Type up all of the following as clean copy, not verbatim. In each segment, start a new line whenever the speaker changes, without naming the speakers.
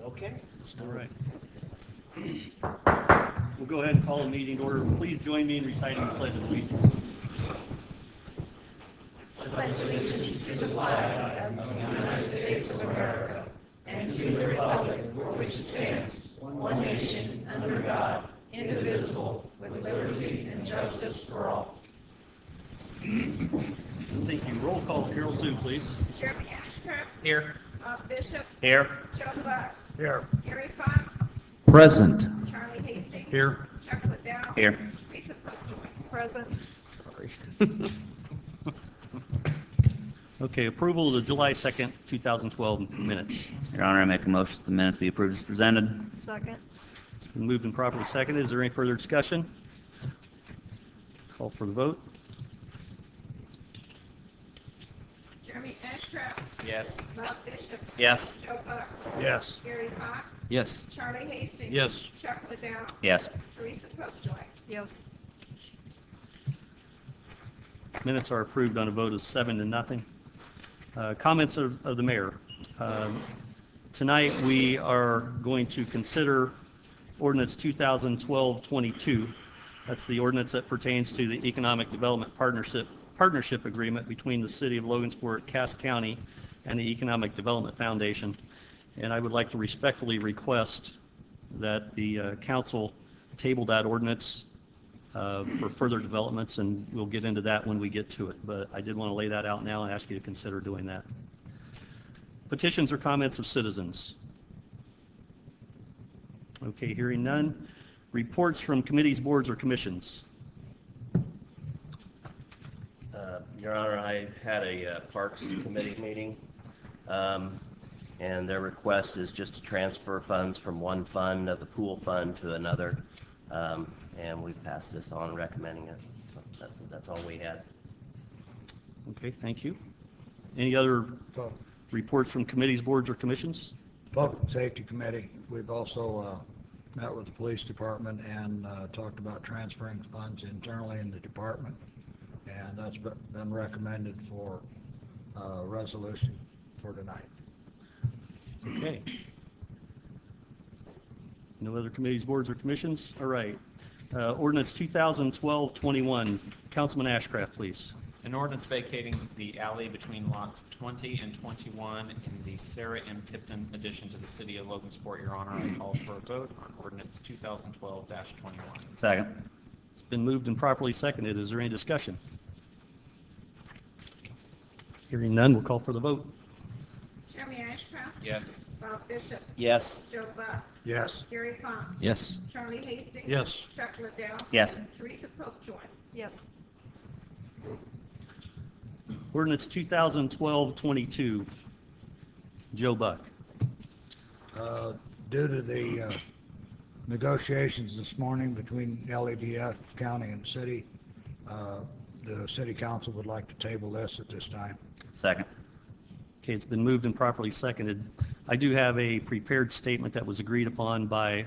Okay. All right. We'll go ahead and call the meeting to order. Please join me in reciting the Pledge of Allegiance.
I pledge allegiance to the flag of the United States of America and to the republic for which it stands, one nation, under God, indivisible, with liberty and justice for all.
Thank you. Roll call. Carol Sue, please.
Jeremy Ashcraft.
Here.
Bob Bishop.
Here.
Joe Buck.
Here.
Gary Fox.
Present.
Charlie Hastings.
Here.
Chuck Liddell.
Here.
Teresa Popejoy. Present.
Sorry. Okay, approval of the July 2nd, 2012 minutes.
Your Honor, I make a motion that the minutes be approved as presented.
Second.
It's been moved and properly seconded. Is there any further discussion? Call for the vote.
Jeremy Ashcraft.
Yes.
Bob Bishop.
Yes.
Joe Buck.
Yes.
Gary Fox.
Yes.
Charlie Hastings.
Yes.
Chuck Liddell.
Yes.
Teresa Popejoy. Yes.
Minutes are approved on a vote of 7-0. Comments of the mayor. Tonight we are going to consider ordinance 2012-22. That's the ordinance that pertains to the Economic Development Partnership Agreement between the City of Logansport, Cass County, and the Economic Development Foundation. And I would like to respectfully request that the council table that ordinance for further developments, and we'll get into that when we get to it. But I did want to lay that out now and ask you to consider doing that. Petitions or comments of citizens? Okay, hearing none. Reports from committees, boards, or commissions?
Your Honor, I had a Parks Committee meeting, and their request is just to transfer funds from one fund of the pool fund to another, and we've passed this on recommending it. So that's all we had.
Okay, thank you. Any other reports from committees, boards, or commissions?
Public Safety Committee. We've also met with the police department and talked about transferring funds internally in the department, and that's been recommended for resolution for tonight.
Okay. No other committees, boards, or commissions? All right. Ordinance 2012-21. Councilman Ashcraft, please.
An ordinance vacating the alley between lots 20 and 21 in the Sarah M. Tipton addition to the City of Logansport. Your Honor, I call for a vote on ordinance 2012-21.
Second.
It's been moved and properly seconded. Is there any discussion? Hearing none, we'll call for the vote.
Jeremy Ashcraft.
Yes.
Bob Bishop.
Yes.
Joe Buck.
Yes.
Gary Fox.
Yes.
Charlie Hastings.
Yes.
Chuck Liddell.
Yes.
Teresa Popejoy. Yes.
Ordinance 2012-22. Joe Buck.
Due to the negotiations this morning between LADF, county, and city, the city council would like to table this at this time.
Second.
Okay, it's been moved and properly seconded. I do have a prepared statement that was agreed upon by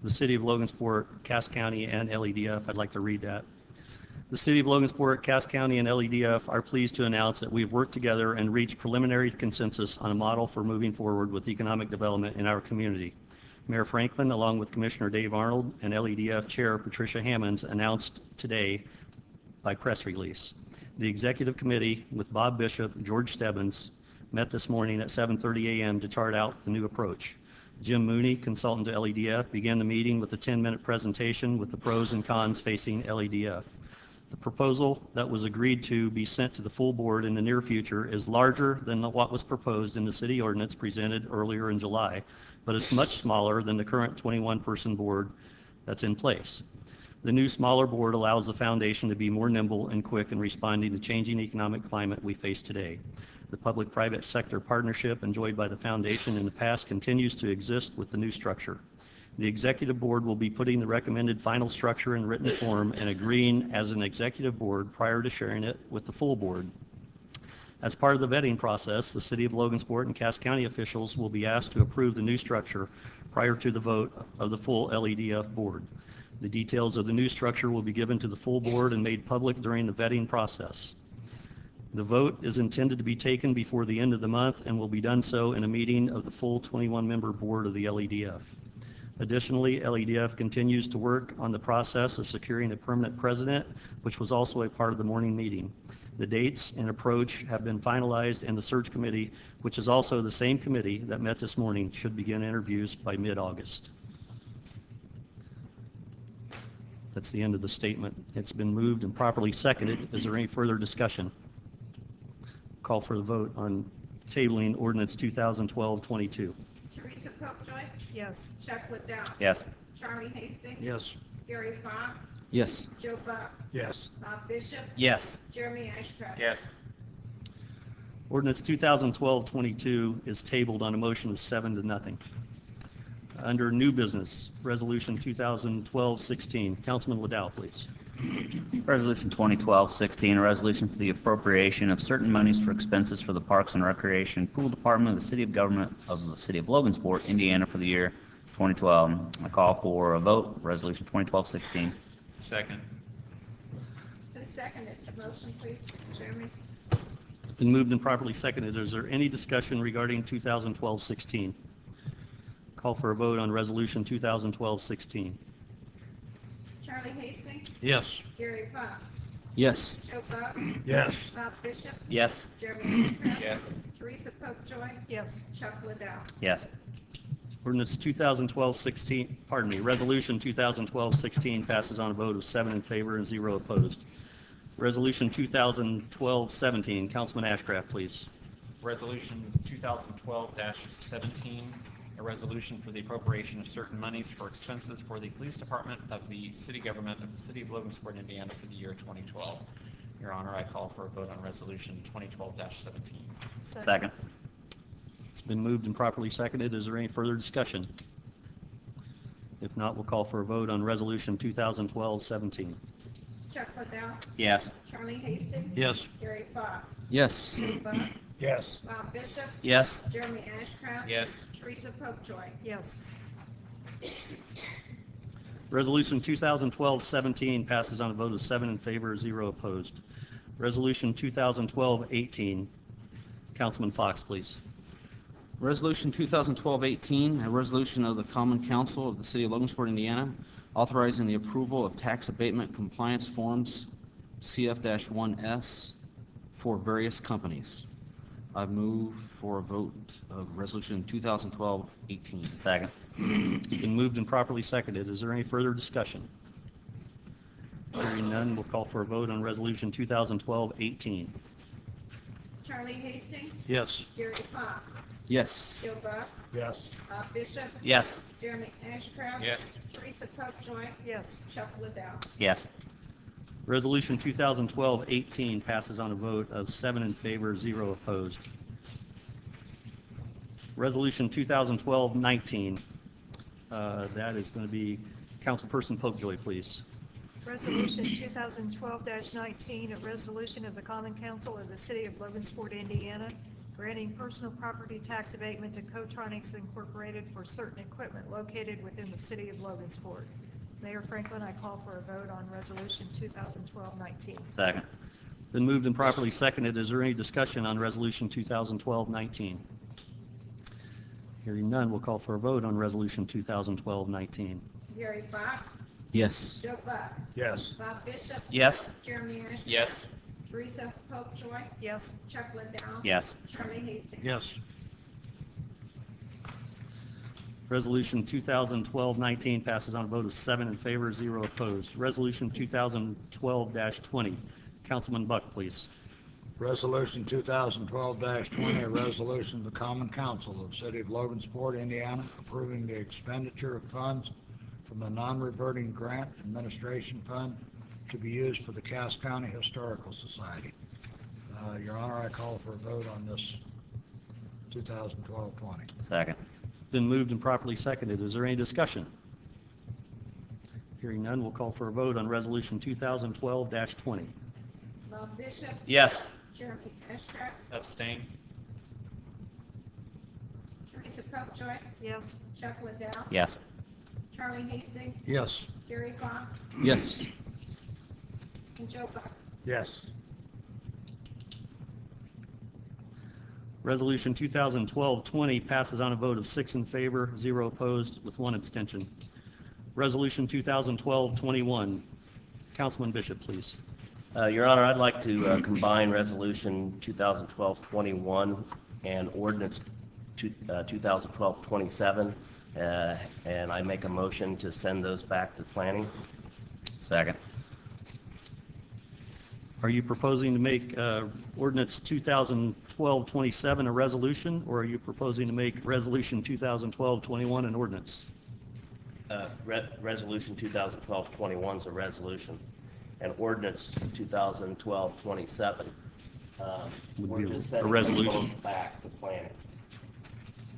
the City of Logansport, Cass County, and LADF. I'd like to read that. The City of Logansport, Cass County, and LADF are pleased to announce that we've worked together and reached preliminary consensus on a model for moving forward with economic development in our community. Mayor Franklin, along with Commissioner Dave Arnold and LADF Chair Patricia Hammonds, announced today by press release. The Executive Committee, with Bob Bishop, George Stebbins, met this morning at 7:30 a.m. to chart out the new approach. Jim Mooney, consultant to LADF, began the meeting with a 10-minute presentation with the pros and cons facing LADF. The proposal that was agreed to be sent to the full board in the near future is larger than what was proposed in the city ordinance presented earlier in July, but it's much smaller than the current 21-person board that's in place. The new smaller board allows the foundation to be more nimble and quick in responding to changing economic climate we face today. The public-private sector partnership enjoyed by the foundation in the past continues to exist with the new structure. The executive board will be putting the recommended final structure in written form and agreeing as an executive board prior to sharing it with the full board. As part of the vetting process, the City of Logansport and Cass County officials will be asked to approve the new structure prior to the vote of the full LADF board. The details of the new structure will be given to the full board and made public during the vetting process. The vote is intended to be taken before the end of the month and will be done so in a meeting of the full 21-member board of the LEDF. Additionally, LEDF continues to work on the process of securing a permanent president, which was also a part of the morning meeting. The dates and approach have been finalized, and the search committee, which is also the same committee that met this morning, should begin interviews by mid-August. That's the end of the statement. It's been moved and properly seconded. Is there any further discussion? Call for the vote on tabling ordinance 2012-22.
Teresa Popejoy. Yes. Chuck Liddell.
Yes.
Charlie Hastings.
Yes.
Gary Fox.
Yes.
Joe Buck.
Yes.
Bob Bishop.
Yes.
Jeremy Ashcraft.
Yes.
Ordinance 2012-22 is tabled on a motion of 7-0. Under new business, resolution 2012-16. Councilman Liddell, please.
Resolution 2012-16, a resolution for the appropriation of certain monies for expenses for the Parks and Recreation Pool Department of the City of Government of the City of Logansport, Indiana for the year 2012. I call for a vote. Resolution 2012-16.
Second.
Who seconded the motion, please? Jeremy.
Been moved and properly seconded. Is there any discussion regarding 2012-16? Call for a vote on resolution 2012-16.
Charlie Hastings.
Yes.
Gary Fox.
Yes.
Joe Buck.
Yes.
Bob Bishop.
Yes.
Jeremy Ashcraft.
Yes.
Teresa Popejoy. Yes. Chuck Liddell.
Yes.
Ordinance 2012-16, pardon me, resolution 2012-16 passes on a vote of 7 in favor and 0 opposed. Resolution 2012-17, Councilman Ashcraft, please.
Resolution 2012-17, a resolution for the appropriation of certain monies for expenses for the police department of the city government of the City of Logansport, Indiana for the year 2012. Your Honor, I call for a vote on resolution 2012-17.
Second.
It's been moved and properly seconded. Is there any further discussion? If not, we'll call for a vote on resolution 2012-17.
Chuck Liddell.
Yes.
Charlie Hastings.
Yes.
Gary Fox.
Yes.
Joe Buck.
Yes.
Bob Bishop.
Yes.
Jeremy Ashcraft.
Yes.
Teresa Popejoy. Yes.
Resolution 2012-17 passes on a vote of 7 in favor, 0 opposed. Resolution 2012-18, Councilman Fox, please.
Resolution 2012-18, a resolution of the Common Council of the City of Logansport, Indiana, authorizing the approval of tax abatement compliance forms CF-1S for various companies. I move for a vote of resolution 2012-18.
Second.
It's been moved and properly seconded. Is there any further discussion? Hearing none, we'll call for a vote on resolution 2012-18.
Charlie Hastings.
Yes.
Gary Fox.
Yes.
Joe Buck.
Yes.
Bob Bishop.
Yes.
Jeremy Ashcraft.
Yes.
Teresa Popejoy. Yes. Chuck Liddell.
Yes.
Resolution 2012-18 passes on a vote of 7 in favor, 0 opposed. Resolution 2012-19, that is going to be Councilperson Popejoy, please.
Resolution 2012-19, a resolution of the Common Council of the City of Logansport, Indiana, granting personal property tax abatement to Cotronics Incorporated for certain equipment located within the City of Logansport. Mayor Franklin, I call for a vote on Resolution 2012-19.
Second.
Been moved and properly seconded. Is there any discussion on Resolution 2012-19? Hearing none, we'll call for a vote on Resolution 2012-19.
Gary Fox.
Yes.
Joe Buck.
Yes.
Bob Bishop.
Yes.
Jeremy Ashcraft.
Yes.
Teresa Popejoy.
Yes.
Chuck Liddell.
Yes.
Charlie Hastings.
Yes.
Resolution 2012-19 passes on a vote of 7 in favor, 0 opposed. Resolution 2012-20, Councilman Buck, please.
Resolution 2012-20, a resolution of the Common Council of the City of Logansport, Indiana, approving the expenditure of funds from the non-reverting grant administration fund to be used for the Cass County Historical Society. Your Honor, I call for a vote on this 2012-20.
Second.
Been moved and properly seconded. Is there any discussion? Hearing none, we'll call for a vote on Resolution 2012-20.
Bob Bishop.
Yes.
Jeremy Ashcraft.
Abstain.
Teresa Popejoy.
Yes.
Chuck Liddell.
Yes.
Charlie Hastings.
Yes.
Gary Fox.
Yes.
And Joe Buck.
Yes.
Resolution 2012-20 passes on a vote of 6 in favor, 0 opposed, with 1 abstention. Resolution 2012-21. Councilman Bishop, please.
Your Honor, I'd like to combine Resolution 2012-21 and Ordinance 2012-27, and I make a motion to send those back to planning.
Second.
Are you proposing to make Ordinance 2012-27 a resolution, or are you proposing to make Resolution 2012-21 an ordinance?
Resolution 2012-21 is a resolution, and Ordinance 2012-27 we're just sending
a resolution
those back to planning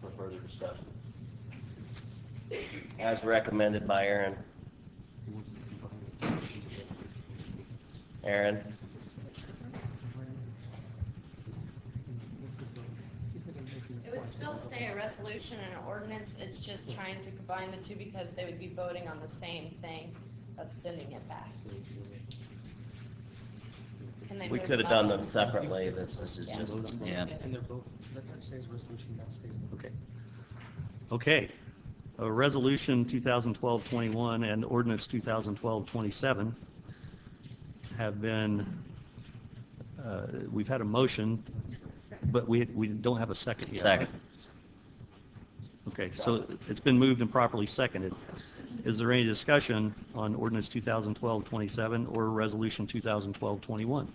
for further discussion, as recommended by Aaron. Aaron?
It would still stay a resolution and an ordinance, it's just trying to combine the two because they would be voting on the same thing of sending it back. Can they
We
move
could have
them
done
up?
them separately. This is
Yeah.
just,
Yeah.
And they're both, that says resolution, that stays.
Okay. Okay. Resolution 2012-21 and Ordinance 2012-27 have been, we've had a motion, but we don't have a second yet.
Second.
Okay, so it's been moved and properly seconded. Is there any discussion on Ordinance 2012-27 or Resolution 2012-21?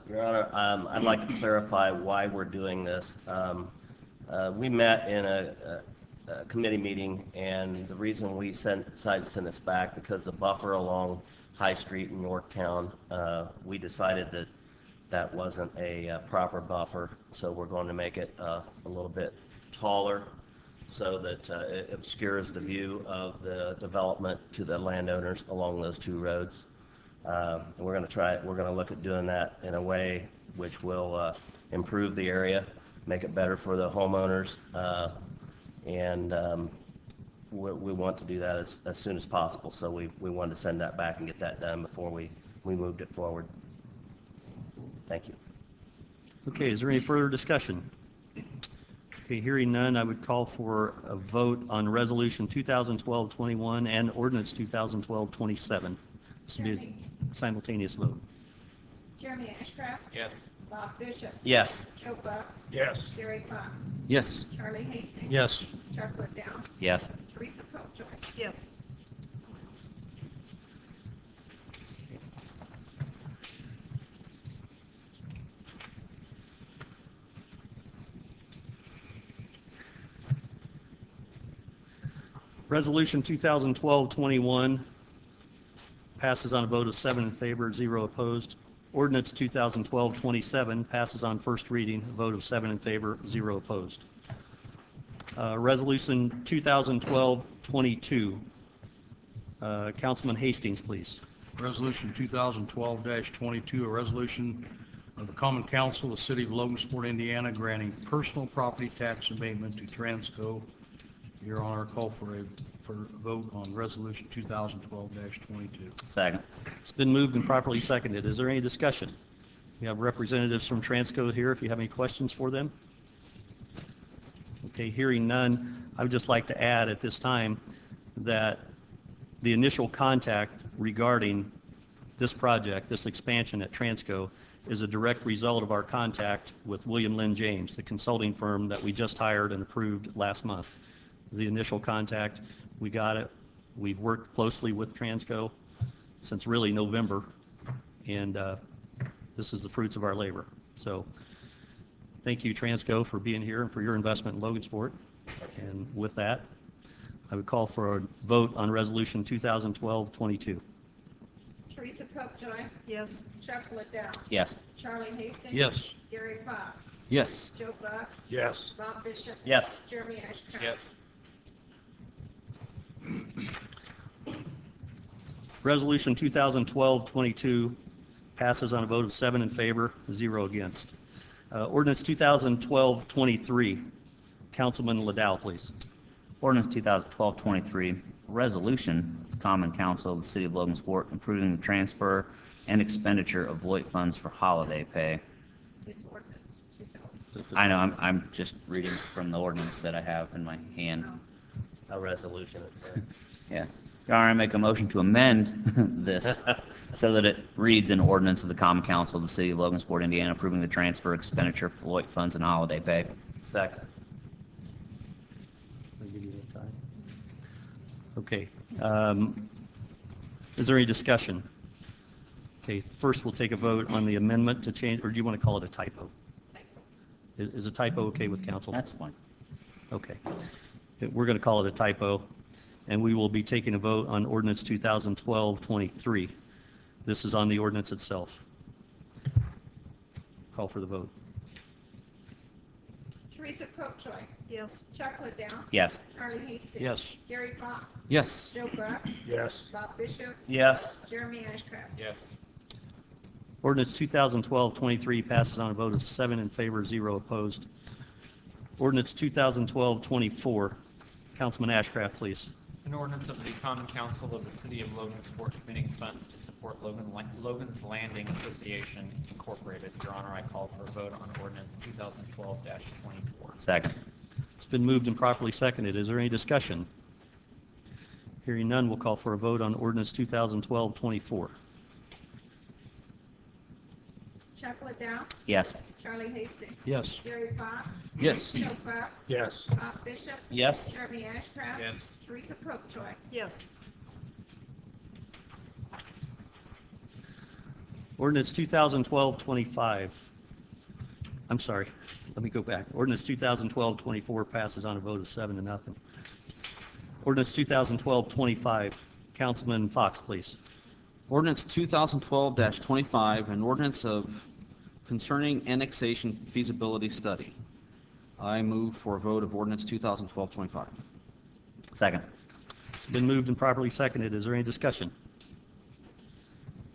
Your Honor, I'd like to clarify why we're doing this. We met in a committee meeting, and the reason we decided to send this back because the buffer along High Street in Yorktown, we decided that that wasn't a proper buffer, so we're going to make it a little bit taller so that it obscures the view of the development to the landowners along those two roads. And we're going to look at doing that in a way which will improve the area, make it better for the homeowners, and we want to do that as soon as possible. So we wanted to send that back and get that done before we moved it forward. Thank you.
Okay, is there any further discussion? Okay, hearing none, I would call for a vote on Resolution 2012-21 and Ordinance 2012-27. This will be a simultaneous vote.
Jeremy Ashcraft?
Yes.
Bob Bishop?
Yes.
Joe Buck?
Yes.
Gary Fox?
Yes.
Charlie Hastings?
Yes.
Chuck Liddell?
Yes.
Teresa Popejoy?
Yes.
Resolution 2012-21 passes on a vote of 7 in favor, 0 opposed. Ordinance 2012-27 passes on first reading, a vote of 7 in favor, 0 opposed. Resolution 2012-22. Councilman Hastings, please.
Resolution 2012-22, a resolution of the Common Council of the City of Logansport, Indiana, granting personal property tax abatement to Transco. Your Honor, call for a vote on Resolution 2012-22.
Second.
It's been moved and properly seconded. Is there any discussion? We have representatives from Transco here if you have any questions for them. Okay, hearing none, I would just like to add at this time that the initial contact regarding this project, this expansion at Transco, is a direct result of our contact with William Lynn James, the consulting firm that we just hired and approved last month. The initial contact, we got it. We've worked closely with Transco since really November, and this is the fruits of our labor. So thank you, Transco, for being here and for your investment in Logansport. And with that, I would call for a vote on Resolution 2012-22.
Teresa Popejoy?
Yes.
Chuck Liddell?
Yes.
Charlie Hastings?
Yes.
Gary Fox?
Yes.
Joe Buck?
Yes.
Bob Bishop?
Yes.
Jeremy Ashcraft?
Yes.
Resolution 2012-22 passes on a vote of 7 in favor, 0 against. Ordinance 2012-23. Councilman Liddell, please.
Ordinance 2012-23, resolution of the Common Council of the City of Logansport approving the transfer and expenditure of VoIP funds for holiday pay.
It's ordinance
I know, I'm just reading from the ordinance that I have in my hand.
A resolution, it says.
Yeah. Your Honor, I make a motion to amend this so that it reads an ordinance of the Common Council of the City of Logansport, Indiana, approving the transfer expenditure of Floyd funds and holiday pay.
Second.
I'll give you that time. Okay. Is there any discussion? Okay, first we'll take a vote on the amendment to change, or do you want to call it a typo? Is a typo okay with council?
That's fine.
Okay. We're going to call it a typo, and we will be taking a vote on ordinance 2012-23. This is on the ordinance itself. Call for the vote.
Teresa Popejoy.
Yes.
Chuck Liddell.
Yes.
Charlie Hastings.
Yes.
Gary Fox.
Yes.
Joe Buck.
Yes.
Bob Bishop.
Yes.
Jeremy Ashcraft.
Yes.
Ordinance 2012-23 passes on a vote of 7 in favor, 0 opposed. Ordinance 2012-24. Councilman Ashcraft, please.
An ordinance of the Common Council of the City of Logansport committing funds to support Logan's Landing Association Incorporated. Your Honor, I call for a vote on ordinance 2012-24.
Second.
It's been moved and properly seconded. Is there any discussion? Hearing none, we'll call for a vote on ordinance 2012-24.
Chuck Liddell.
Yes.
Charlie Hastings.
Yes.
Gary Fox.
Yes.
Joe Buck.
Yes.
Bob Bishop.
Yes.
Jeremy Ashcraft.
Yes.
Teresa Popejoy.
Yes.
Ordinance 2012-25. I'm sorry. Let me go back. Ordinance 2012-24 passes on a vote of 7 to nothing. Ordinance 2012-25. Councilman Fox, please.
Ordinance 2012-25, an ordinance of concerning annexation feasibility study. I move for a vote of ordinance 2012-25.
Second.
It's been moved and properly seconded. Is there any discussion?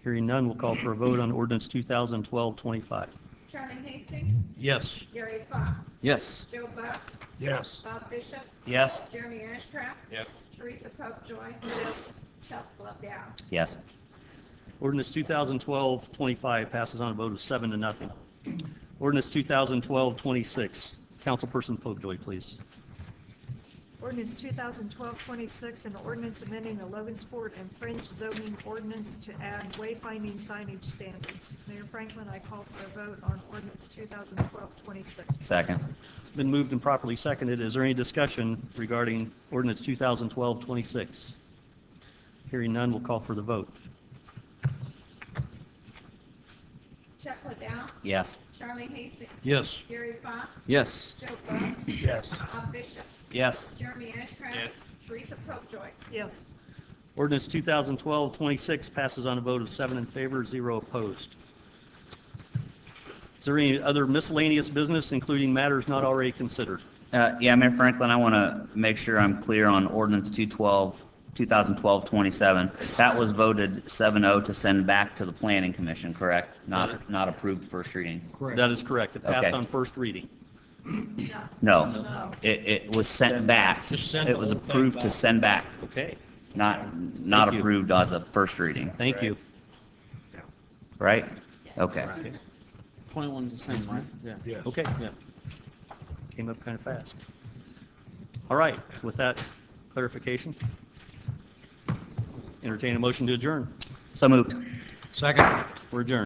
Hearing none, we'll call for a vote on ordinance 2012-25.
Charlie Hastings.
Yes.
Gary Fox.
Yes.
Joe Buck.
Yes.
Bob Bishop.
Yes.
Jeremy Ashcraft.
Yes.
Teresa Popejoy. Yes. Chuck Liddell.
Yes.
Ordinance 2012-25 passes on a vote of 7 to nothing. Ordinance 2012-26. Councilperson Popejoy, please.
Ordinance 2012-26, an ordinance amending the Logansport and fringe zoning ordinance to add wayfinding signage standards. Mayor Franklin, I call for a vote on ordinance 2012-26.
Second.
It's been moved and properly seconded. Is there any discussion regarding ordinance 2012-26? Hearing none, we'll call for the vote.
Chuck Liddell.
Yes.
Charlie Hastings.
Yes.
Gary Fox.
Yes.
Joe Buck.
Yes.
Bob Bishop.
Yes.
Jeremy Ashcraft.
Yes.
Teresa Popejoy.
Yes.
Ordinance 2012-26 passes on a vote of 7 in favor, 0 opposed. Is there any other miscellaneous business, including matters not already considered?
Yeah, Mayor Franklin, I want to make sure I'm clear on ordinance 2012-27. That was voted 7-0 to send back to the Planning Commission, correct? Not approved first reading.
Correct.
That is correct. It passed
Okay.
on first reading.
No. It was sent back.
Just send
It
the
was
whole thing
approved to
back.
send back,
Okay.
not
Thank you.
approved as a first reading,
Thank you.
right? Okay.
21's the same, right? Yeah.
Yes.
Okay.
Yeah.
Came up kind of fast. All right. With that clarification, entertain a motion to adjourn.
So moved.
Second.
We're adjourned.